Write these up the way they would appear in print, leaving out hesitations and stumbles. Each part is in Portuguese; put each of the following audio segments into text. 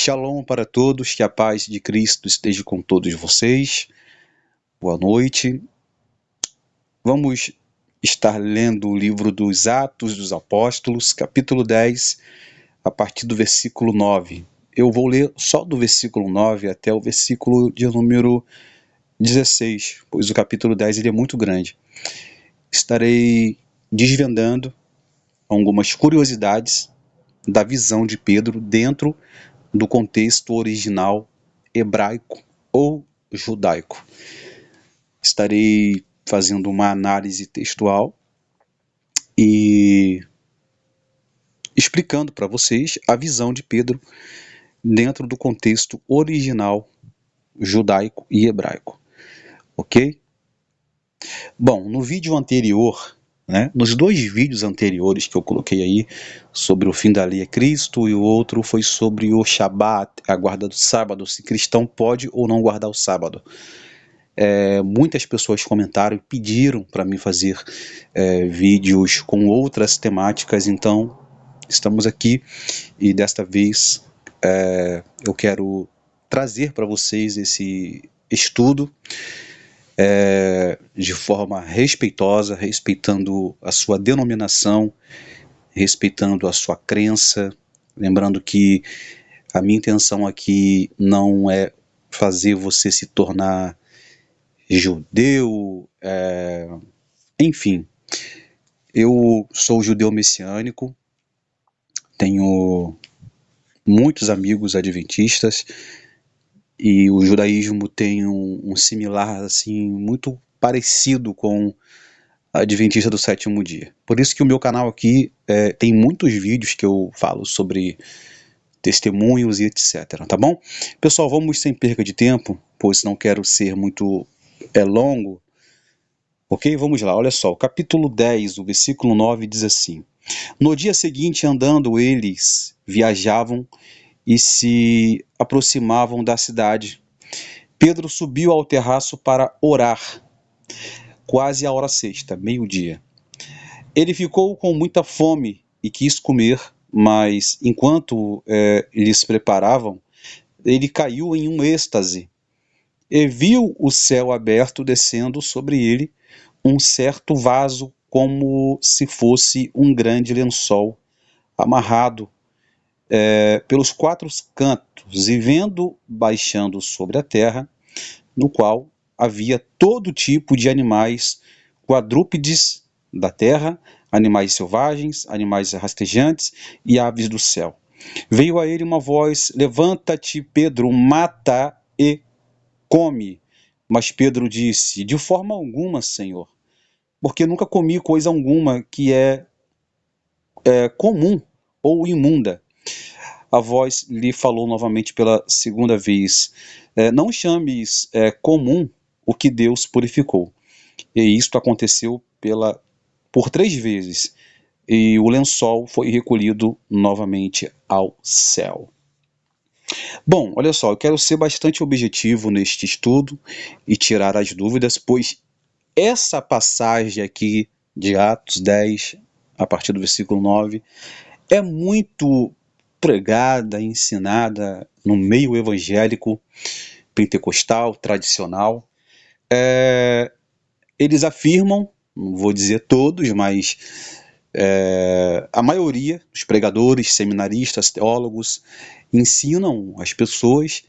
Shalom para todos, que a paz de Cristo esteja com todos vocês. Boa noite. Vamos estar lendo o livro dos Atos dos Apóstolos, capítulo 10, a partir do versículo 9. Eu vou ler só do versículo 9 até o versículo de número 16, pois o capítulo 10 ele é muito grande. Estarei desvendando algumas curiosidades da visão de Pedro dentro do contexto original hebraico ou judaico. Estarei fazendo uma análise textual e explicando para vocês a visão de Pedro dentro do contexto original judaico e hebraico, ok? Bom, no vídeo anterior, nos dois vídeos anteriores que eu coloquei aí, sobre o fim da lei é Cristo, e o outro foi sobre o Shabat, a guarda do sábado, se cristão pode ou não guardar o sábado. Muitas pessoas comentaram e pediram para mim fazer vídeos com outras temáticas, então estamos aqui e desta vez eu quero trazer para vocês esse estudo de forma respeitosa, respeitando a sua denominação, respeitando a sua crença, lembrando que a minha intenção aqui não é fazer você se tornar judeu, enfim, eu sou judeu messiânico, tenho muitos amigos adventistas, e o judaísmo tem um similar, assim, muito parecido com a adventista do sétimo dia. Por isso que o meu canal aqui tem muitos vídeos que eu falo sobre testemunhos e etc, tá bom? Pessoal, vamos sem perca de tempo, pois não quero ser muito longo, ok? Vamos lá, olha só, o capítulo 10, o versículo 9 diz assim: No dia seguinte, andando, eles viajavam e se aproximavam da cidade. Pedro subiu ao terraço para orar, quase a hora sexta, meio-dia. Ele ficou com muita fome e quis comer, mas enquanto eles preparavam, ele caiu em um êxtase e viu o céu aberto descendo sobre ele um certo vaso como se fosse um grande lençol amarrado pelos quatro cantos, e vendo baixando sobre a terra, no qual havia todo tipo de animais quadrúpedes da terra, animais selvagens, animais rastejantes e aves do céu. Veio a ele uma voz: levanta-te, Pedro, mata e come. Mas Pedro disse: de forma alguma, Senhor, porque nunca comi coisa alguma que é comum ou imunda. A voz lhe falou novamente pela segunda vez: não chames comum o que Deus purificou. E isto aconteceu por 3 vezes, e o lençol foi recolhido novamente ao céu. Bom, olha só, eu quero ser bastante objetivo neste estudo e tirar as dúvidas, pois essa passagem aqui de Atos 10, a partir do versículo 9, é muito pregada, ensinada no meio evangélico, pentecostal, tradicional. Eles afirmam, não vou dizer todos, mas a maioria dos pregadores, seminaristas, teólogos, ensinam as pessoas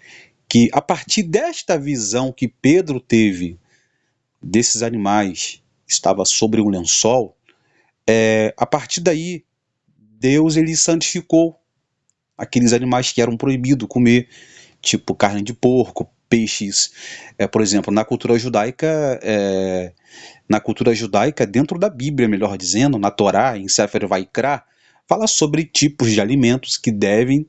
que a partir desta visão que Pedro teve desses animais que estava sobre um lençol, a partir daí Deus ele santificou aqueles animais que eram proibidos comer, tipo carne de porco, peixes. Por exemplo, na cultura judaica, dentro da Bíblia, melhor dizendo, na Torá, em Sefer Vaikra, fala sobre tipos de alimentos que devem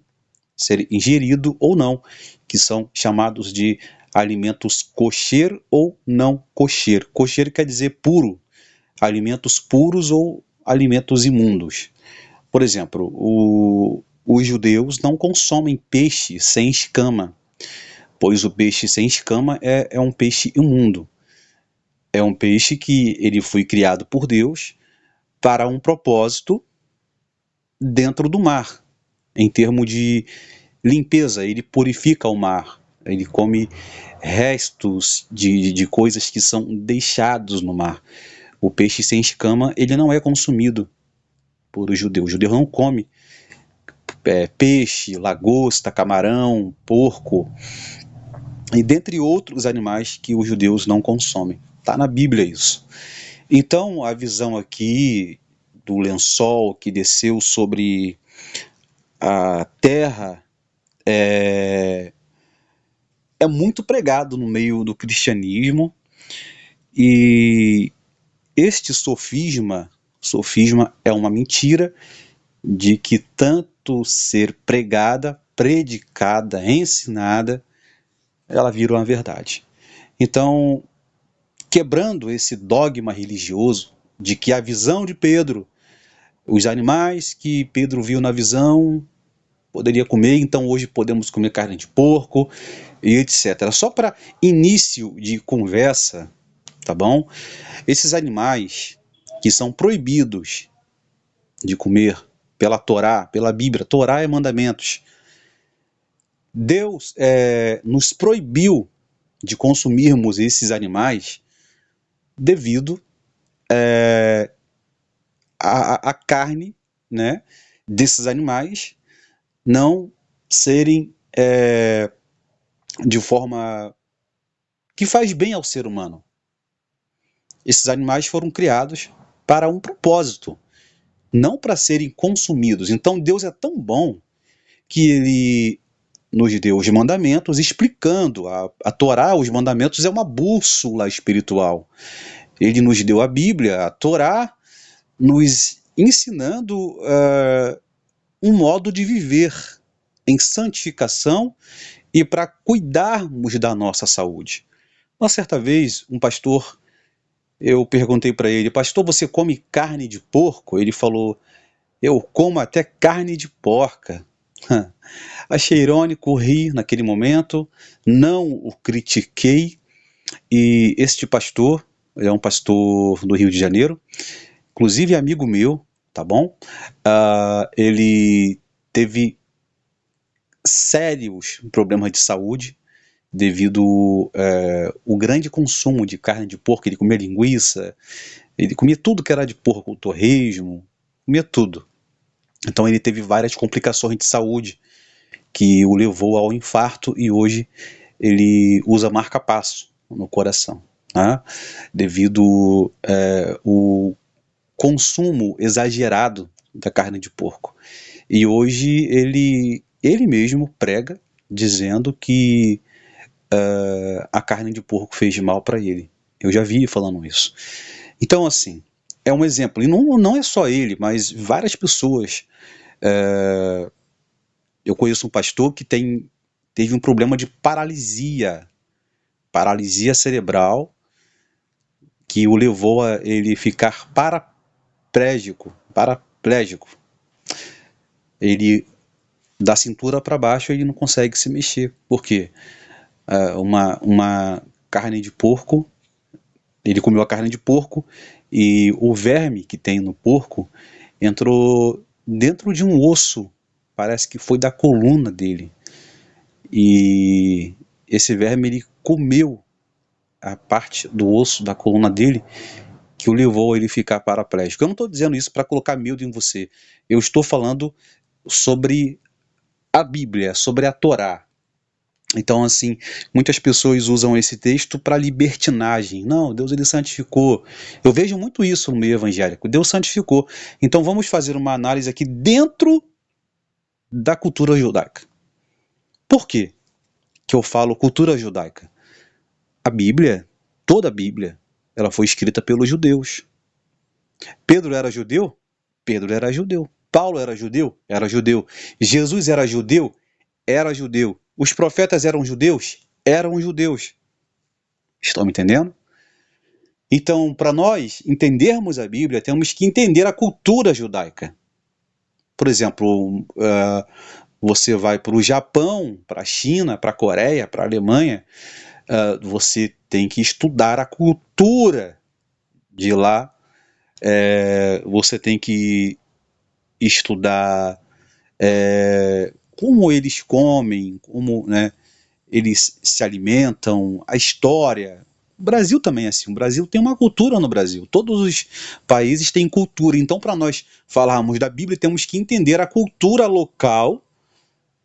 ser ingeridos ou não, que são chamados de alimentos kosher ou não kosher. Kosher quer dizer puro, alimentos puros ou alimentos imundos. Por exemplo, os judeus não consomem peixe sem escama, pois o peixe sem escama é um peixe imundo. É um peixe que ele foi criado por Deus para um propósito dentro do mar, em termos de limpeza, ele purifica o mar, ele come restos de coisas que são deixados no mar. O peixe sem escama, ele não é consumido por o judeu. O judeu não come peixe, lagosta, camarão, porco, e dentre outros animais que os judeus não consomem. Está na Bíblia isso. Então, a visão aqui do lençol que desceu sobre a terra é muito pregado no meio do cristianismo, e este sofisma é uma mentira de que tanto ser pregada, predicada, ensinada, ela vira uma verdade. Então, quebrando esse dogma religioso de que a visão de Pedro, os animais que Pedro viu na visão, poderia comer, então hoje podemos comer carne de porco e etc. Só para início de conversa, tá bom? Esses animais que são proibidos de comer pela Torá, pela Bíblia, Torá é mandamentos. Deus nos proibiu de consumirmos esses animais devido a carne, né, desses animais não serem de forma que faz bem ao ser humano. Esses animais foram criados para um propósito, não para serem consumidos. Então Deus é tão bom que ele nos deu os mandamentos, explicando a Torá, os mandamentos é uma bússola espiritual. Ele nos deu a Bíblia, a Torá, nos ensinando um modo de viver em santificação e para cuidarmos da nossa saúde. Uma certa vez, um pastor, eu perguntei para ele, pastor, você come carne de porco? Ele falou, eu como até carne de porca. Achei irônico, ri naquele momento, não o critiquei, e este pastor, ele é um pastor do Rio de Janeiro, inclusive amigo meu, tá bom? Ele teve sérios problemas de saúde devido ao grande consumo de carne de porco. Ele comia linguiça, ele comia tudo que era de porco, torresmo, comia tudo. Então ele teve várias complicações de saúde que o levou ao infarto, e hoje ele usa marca-passo no coração, né? Devido ao consumo exagerado da carne de porco. E hoje ele mesmo prega dizendo que a carne de porco fez mal para ele. Eu já vi falando isso. Então, assim, é um exemplo. E não é só ele, mas várias pessoas. Eu conheço um pastor que teve um problema de paralisia cerebral, que o levou a ele ficar paraplégico. Ele, da cintura para baixo, ele não consegue se mexer. Por quê? Uma carne de porco, ele comeu a carne de porco e o verme que tem no porco entrou dentro de um osso, parece que foi da coluna dele, e esse verme ele comeu a parte do osso da coluna dele, que o levou a ele ficar paraplégico. Eu não estou dizendo isso para colocar medo em você, eu estou falando sobre a Bíblia, sobre a Torá. Então, assim, muitas pessoas usam esse texto para libertinagem. Não, Deus ele santificou. Eu vejo muito isso no meio evangélico. Deus santificou. Então, vamos fazer uma análise aqui dentro da cultura judaica. Por quê que eu falo cultura judaica? A Bíblia, toda a Bíblia, ela foi escrita pelos judeus. Pedro era judeu? Pedro era judeu. Paulo era judeu? Era judeu. Jesus era judeu? Era judeu. Os profetas eram judeus? Eram judeus. Estão me entendendo? Então, para nós entendermos a Bíblia, temos que entender a cultura judaica. Por exemplo, você vai para o Japão, para a China, para a Coreia, para a Alemanha, você tem que estudar a cultura de lá, você tem que estudar como eles comem, como, né, eles se alimentam, a história. O Brasil também é assim. O Brasil tem uma cultura no Brasil. Todos os países têm cultura. Então, para nós falarmos da Bíblia, temos que entender a cultura local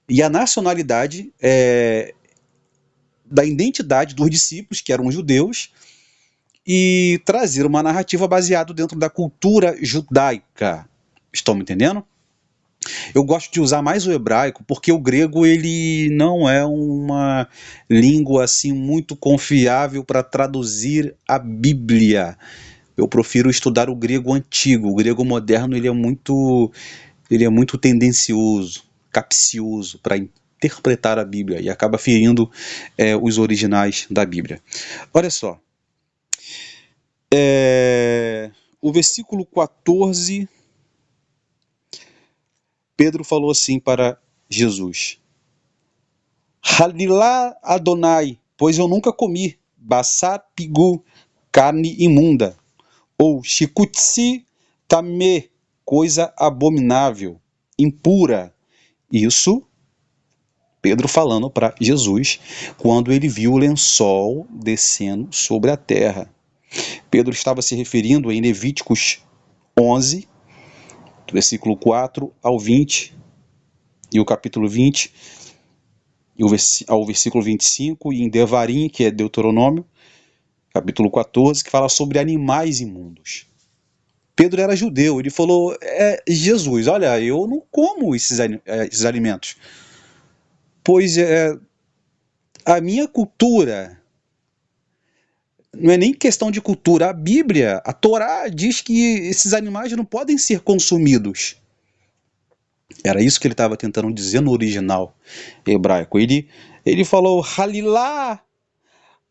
e a nacionalidade da identidade dos discípulos, que eram judeus, e trazer uma narrativa baseada dentro da cultura judaica. Estão me entendendo? Eu gosto de usar mais o hebraico porque o grego ele não é uma língua assim muito confiável para traduzir a Bíblia. Eu prefiro estudar o grego antigo. O grego moderno ele é muito tendencioso, capcioso para interpretar a Bíblia e acaba ferindo os originais da Bíblia. Olha só, o versículo 14, Pedro falou assim para Jesus: Halilá Adonai, pois eu nunca comi basar pigu, carne imunda, ou shikutsi tamê, coisa abominável, impura. Isso Pedro falando para Jesus quando ele viu o lençol descendo sobre a terra. Pedro estava se referindo em Levíticos 11, do versículo 4 ao 20, e o capítulo 20, ao versículo 25, e em Devarim, que é Deuteronômio, capítulo 14, que fala sobre animais imundos. Pedro era judeu, ele falou, Jesus, olha, eu não como esses alimentos, pois a minha cultura, não é nem questão de cultura, a Bíblia, a Torá diz que esses animais não podem ser consumidos. Era isso que ele estava tentando dizer no original hebraico. Ele falou, Halilá,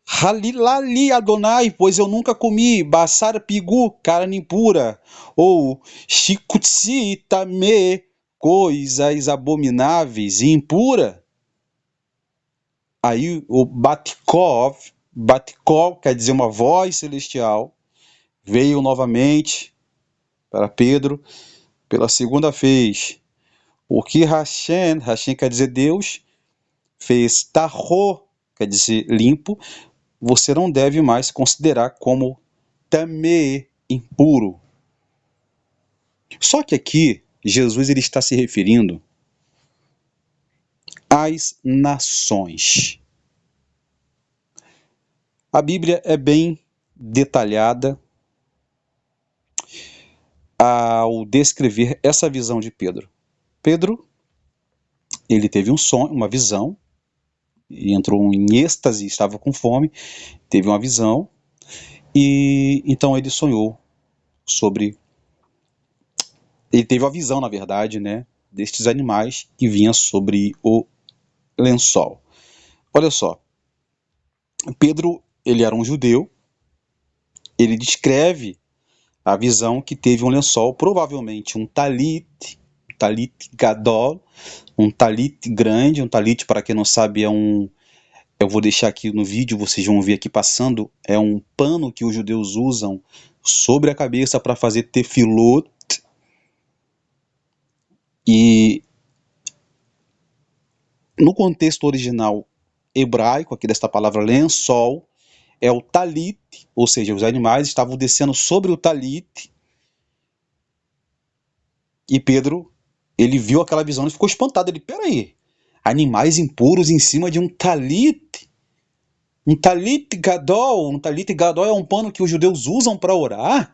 Halilali Adonai, pois eu nunca comi basar pigu, carne impura, ou shikutsi tamê, coisas abomináveis e impura. Aí o Batkov quer dizer uma voz celestial, veio novamente para Pedro pela segunda vez. O que Hashem quer dizer Deus, fez Tahô, quer dizer limpo, você não deve mais considerar como tamê, impuro. Só que aqui, Jesus ele está se referindo às nações. A Bíblia é bem detalhada ao descrever essa visão de Pedro. Pedro, ele teve um sonho, uma visão, e entrou em êxtase, estava com fome, teve uma visão, e então ele sonhou sobre... Ele teve a visão, na verdade, né, destes animais que vinham sobre o lençol. Olha só, Pedro, ele era um judeu, ele descreve a visão que teve um lençol, provavelmente um talit gadol, um talit grande. Um talit, para quem não sabe, eu vou deixar aqui no vídeo, vocês vão ver aqui passando, é um pano que os judeus usam sobre a cabeça para fazer tefilot. E no contexto original hebraico, aqui desta palavra lençol, é o talit, ou seja, os animais estavam descendo sobre o talit, e Pedro, ele viu aquela visão e ficou espantado. Ele, peraí, animais impuros em cima de um talit gadol. Um talit gadol é um pano que os judeus usam para orar?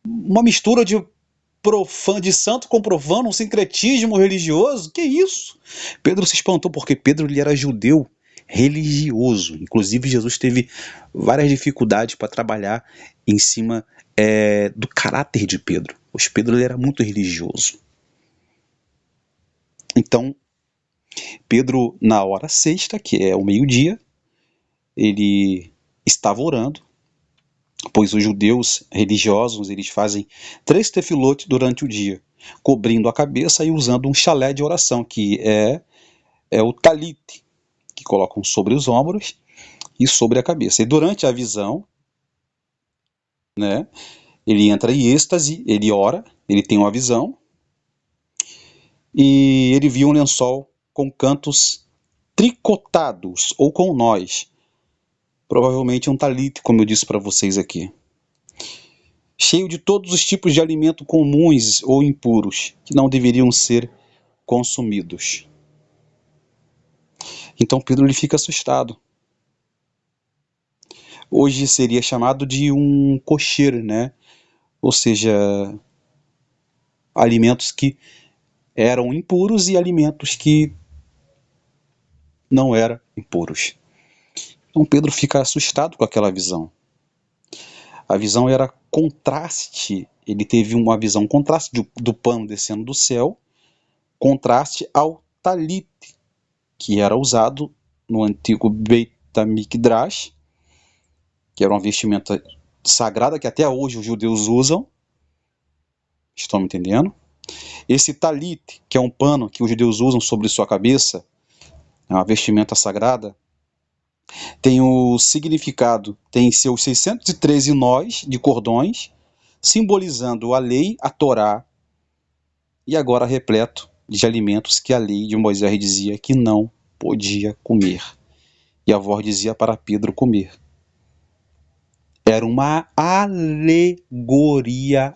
Uma mistura de santo com profano, um sincretismo religioso? Que isso? Pedro se espantou porque Pedro ele era judeu religioso. Inclusive Jesus teve várias dificuldades para trabalhar em cima do caráter de Pedro, pois Pedro ele era muito religioso. Então Pedro, na hora sexta, que é o meio-dia, ele estava orando, pois os judeus religiosos eles fazem 3 tefilotes durante o dia, cobrindo a cabeça e usando um chalé de oração, que é o talit, que colocam sobre os ombros e sobre a cabeça. E durante a visão, né, ele entra em êxtase, ele ora, ele tem uma visão, e ele viu um lençol com cantos tricotados ou com nós, provavelmente um talite, como eu disse para vocês aqui, cheio de todos os tipos de alimento comuns ou impuros que não deveriam ser consumidos. Então Pedro ele fica assustado. Hoje seria chamado de um cocheiro, né? Ou seja, alimentos que eram impuros e alimentos que não eram impuros. Então Pedro fica assustado com aquela visão. A visão era contraste, ele teve uma visão contraste do pano descendo do céu, contraste ao talite, que era usado no antigo Beit HaMikdash, que era uma vestimenta sagrada que até hoje os judeus usam. Estão me entendendo? Esse talite, que é um pano que os judeus usam sobre sua cabeça, é uma vestimenta sagrada, tem o significado, tem seus 613 nós de cordões, simbolizando a lei, a Torá, e agora repleto de alimentos que a lei de Moisés dizia que não podia comer. E a voz dizia para Pedro comer. Era uma alegoria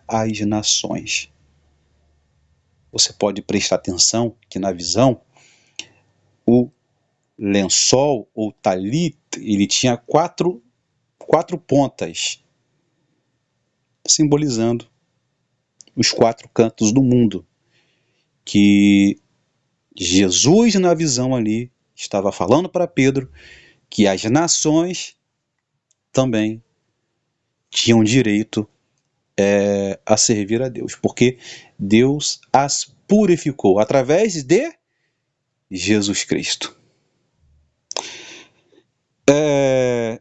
às nações. Você pode prestar atenção que na visão, o lençol ou talit, ele tinha quatro pontas, simbolizando os 4 cantos do mundo, que Jesus na visão ali estava falando para Pedro que as nações também tinham direito a servir a Deus, porque Deus as purificou através de Jesus Cristo.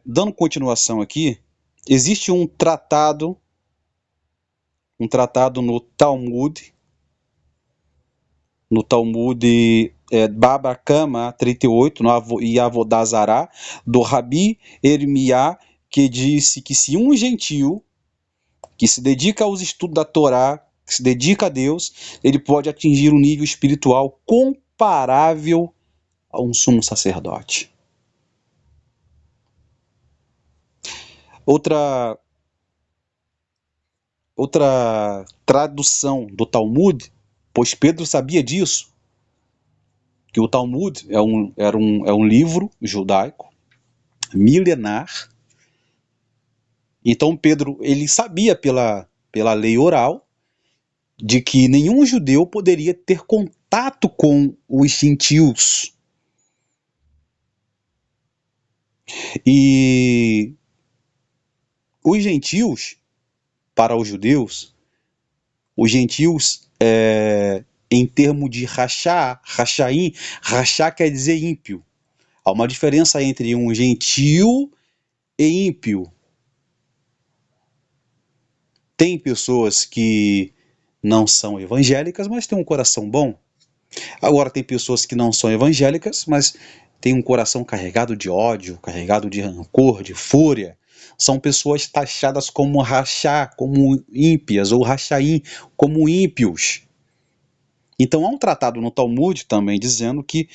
Dando continuação aqui, existe um tratado no Talmud, Baba Kama 38, no Avodah Zará, do Rabi Ermiá, que disse que se um gentio que se dedica aos estudos da Torá, que se dedica a Deus, ele pode atingir um nível espiritual comparável a um sumo sacerdote. Outra tradução do Talmud, pois Pedro sabia disso, que o Talmud é um livro judaico milenar. Então Pedro ele sabia pela lei oral de que nenhum judeu poderia ter contato com os gentios. E os gentios, para os judeus, os gentios, em termo de rachá, rachaim, rachá quer dizer ímpio. Há uma diferença entre um gentio e ímpio. Tem pessoas que não são evangélicas, mas têm um coração bom. Agora tem pessoas que não são evangélicas, mas têm um coração carregado de ódio, carregado de rancor, de fúria. São pessoas taxadas como rachá, como ímpias, ou rachaim, como ímpios. Então há um tratado no Talmud também dizendo que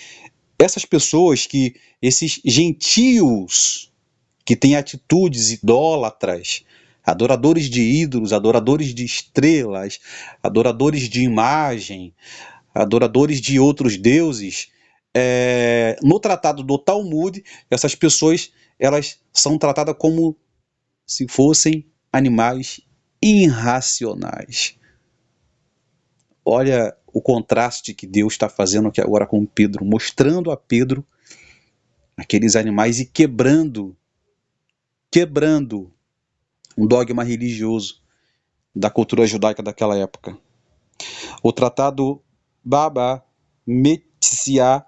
essas pessoas, que esses gentios que têm atitudes idólatras, adoradores de ídolos, adoradores de estrelas, adoradores de imagem, adoradores de outros deuses, no tratado do Talmud, essas pessoas elas são tratadas como se fossem animais irracionais. Olha o contraste que Deus está fazendo aqui agora com Pedro, mostrando a Pedro aqueles animais e quebrando um dogma religioso da cultura judaica daquela época. O tratado Baba Metzia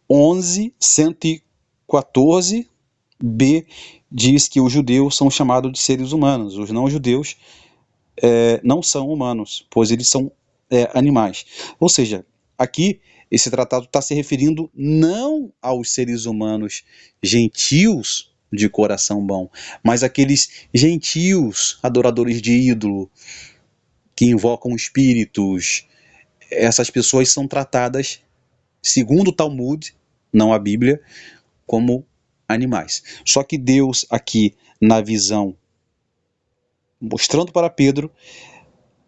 11.114b diz que os judeus são chamados de seres humanos, os não-judeus não são humanos, pois eles são animais. Ou seja, aqui esse tratado está se referindo não aos seres humanos gentios de coração bom, mas aqueles gentios adoradores de ídolo, que invocam espíritos, essas pessoas são tratadas, segundo o Talmud, não a Bíblia, como animais. Só que Deus aqui, na visão, mostrando para Pedro,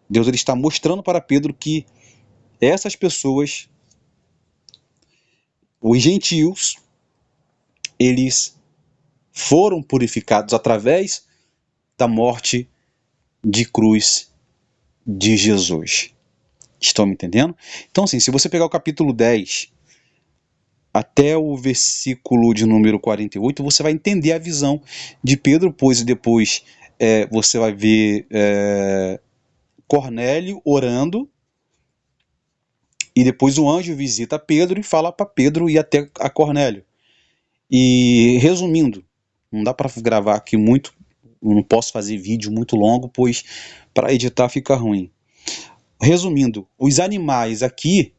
Deus ele está mostrando para Pedro que essas pessoas, os gentios, eles foram purificados através da morte de cruz de Jesus. Estão me entendendo? Então, assim, se você pegar o capítulo 10 até o versículo de número 48, você vai entender a visão de Pedro, pois depois você vai ver Cornélio orando, e depois o anjo visita Pedro e fala para Pedro ir até a Cornélio. E resumindo, não dá para gravar aqui muito, não posso fazer vídeo muito longo, pois para editar fica ruim. Resumindo, os animais aqui,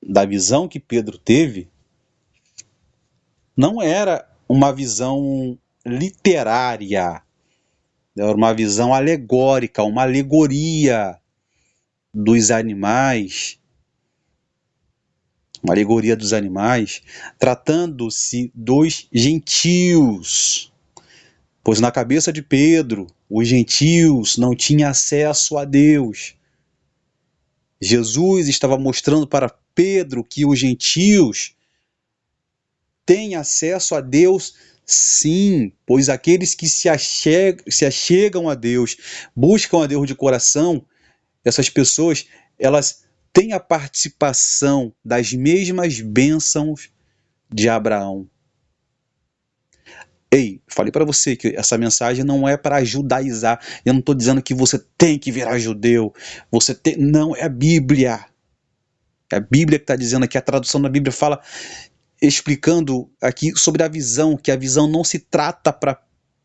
da visão que Pedro teve, não era uma visão literária, era uma visão alegórica, uma alegoria dos animais, uma alegoria dos animais, tratando-se dos gentios, pois na cabeça de Pedro, os gentios não tinham acesso a Deus. Jesus estava mostrando para Pedro que os gentios têm acesso a Deus, sim, pois aqueles que se achegam a Deus, buscam a Deus de coração, essas pessoas, elas têm a participação das mesmas bênçãos de Abraão. Ei, falei para você que essa mensagem não é para judaizar. Eu não estou dizendo que você tem que virar judeu. Não, é a Bíblia. É a Bíblia que está dizendo aqui, a tradução da Bíblia fala, explicando aqui sobre a visão, que a visão não se trata para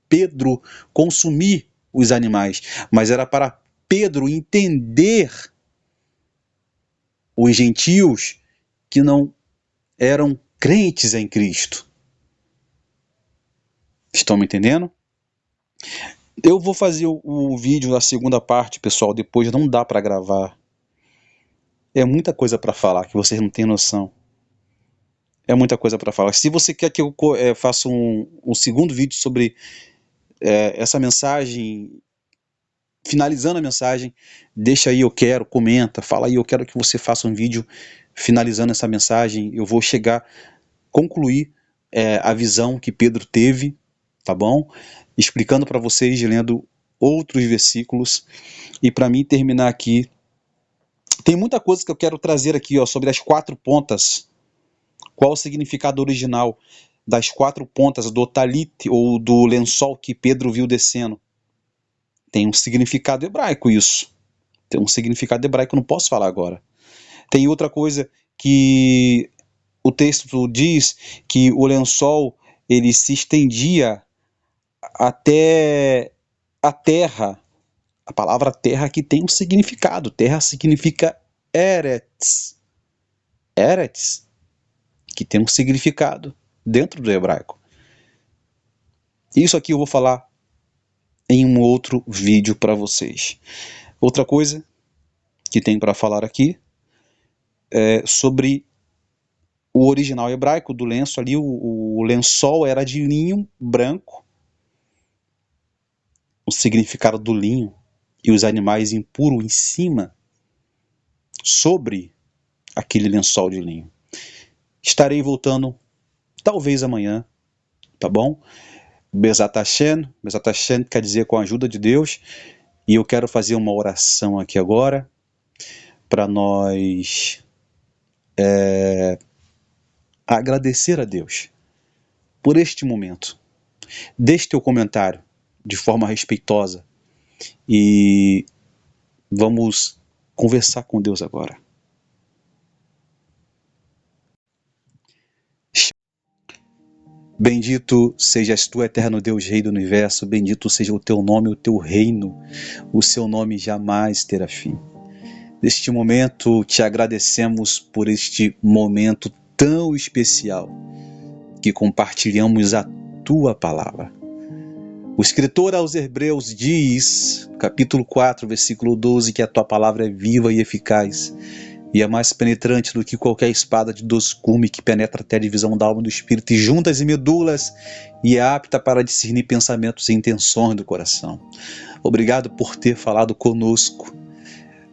Pedro consumir os animais, mas era para Pedro entender os gentios que não eram crentes em Cristo. Estão me entendendo? Eu vou fazer o vídeo da segunda parte, pessoal, depois não dá para gravar. É muita coisa para falar que vocês não têm noção. É muita coisa para falar. Se você quer que eu faça um segundo vídeo sobre essa mensagem, finalizando a mensagem, deixa aí, eu quero, comenta, fala aí, eu quero que você faça um vídeo finalizando essa mensagem. Eu vou concluir a visão que Pedro teve, tá bom? Explicando para vocês, lendo outros versículos, e para mim terminar aqui, tem muita coisa que eu quero trazer aqui, ó, sobre as 4 pontas. Qual o significado original das 4 pontas do talit, ou do lençol que Pedro viu descendo? Tem um significado hebraico isso. Tem um significado hebraico, não posso falar agora. Tem outra coisa que o texto diz, que o lençol ele se estendia até a terra. A palavra terra aqui tem um significado. Terra significa Eretz. Eretz, que tem um significado dentro do hebraico. Isso aqui eu vou falar em um outro vídeo para vocês. Outra coisa que tem para falar aqui é sobre o original hebraico do lenço ali. O lençol era de linho branco. O significado do linho e os animais impuros em cima, sobre aquele lençol de linho. Estarei voltando talvez amanhã, tá bom? Bezat Hashem quer dizer com a ajuda de Deus, e eu quero fazer uma oração aqui agora, para nós agradecer a Deus por este momento. Deixe teu comentário de forma respeitosa, e vamos conversar com Deus agora. Bendito sejas tu, eterno Deus, Rei do Universo, bendito seja o teu nome, o teu reino, o seu nome jamais terá fim. Neste momento, te agradecemos por este momento tão especial, que compartilhamos a tua palavra. O escritor aos Hebreus diz, capítulo 4, versículo 12, que a tua palavra é viva e eficaz, e é mais penetrante do que qualquer espada de 2 gumes, que penetra até a divisão da alma e do espírito, e juntas e medulas, e é apta para discernir pensamentos e intenções do coração. Obrigado por ter falado conosco.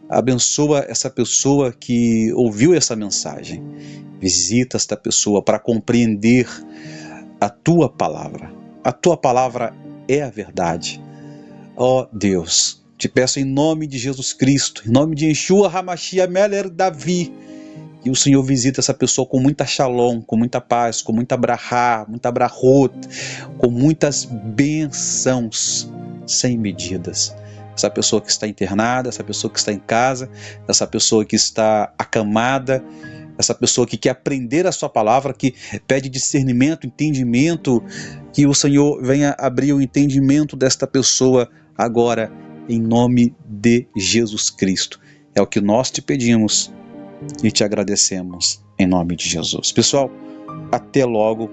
Abençoa essa pessoa que ouviu essa mensagem. Visita esta pessoa para compreender a tua palavra. A tua palavra é a verdade. Ó Deus, te peço em nome de Jesus Cristo, em nome de Yeshua HaMashiach Melech Davi, que o Senhor visita essa pessoa com muita shalom, com muita paz, com muita brahá, muita brahot, com muitas bênçãos sem medidas. Essa pessoa que está internada, essa pessoa que está em casa, essa pessoa que está acamada, essa pessoa que quer aprender a sua palavra, que pede discernimento, entendimento, que o Senhor venha abrir o entendimento desta pessoa agora, em nome de Jesus Cristo. É o que nós te pedimos e te agradecemos em nome de Jesus. Pessoal, até logo.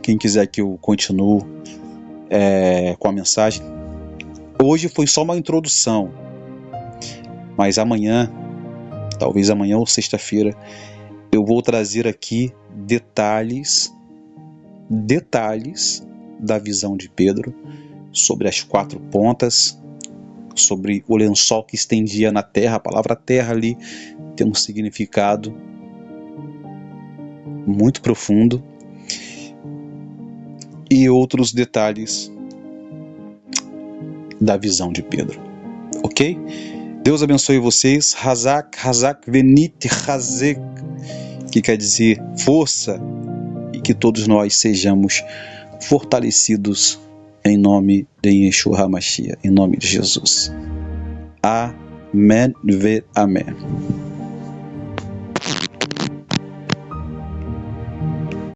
Quem quiser que eu continue com a mensagem. Hoje foi só uma introdução, mas amanhã, talvez amanhã ou sexta-feira, eu vou trazer aqui detalhes da visão de Pedro, sobre as 4 pontas, sobre o lençol que estendia na terra. A palavra terra ali tem um significado muito profundo, e outros detalhes da visão de Pedro, ok? Deus abençoe vocês. Hazak, Hazak, Venit, Hazek, que quer dizer força, e que todos nós sejamos fortalecidos em nome de Yeshua HaMashiach, em nome de Jesus. Amém ve amém.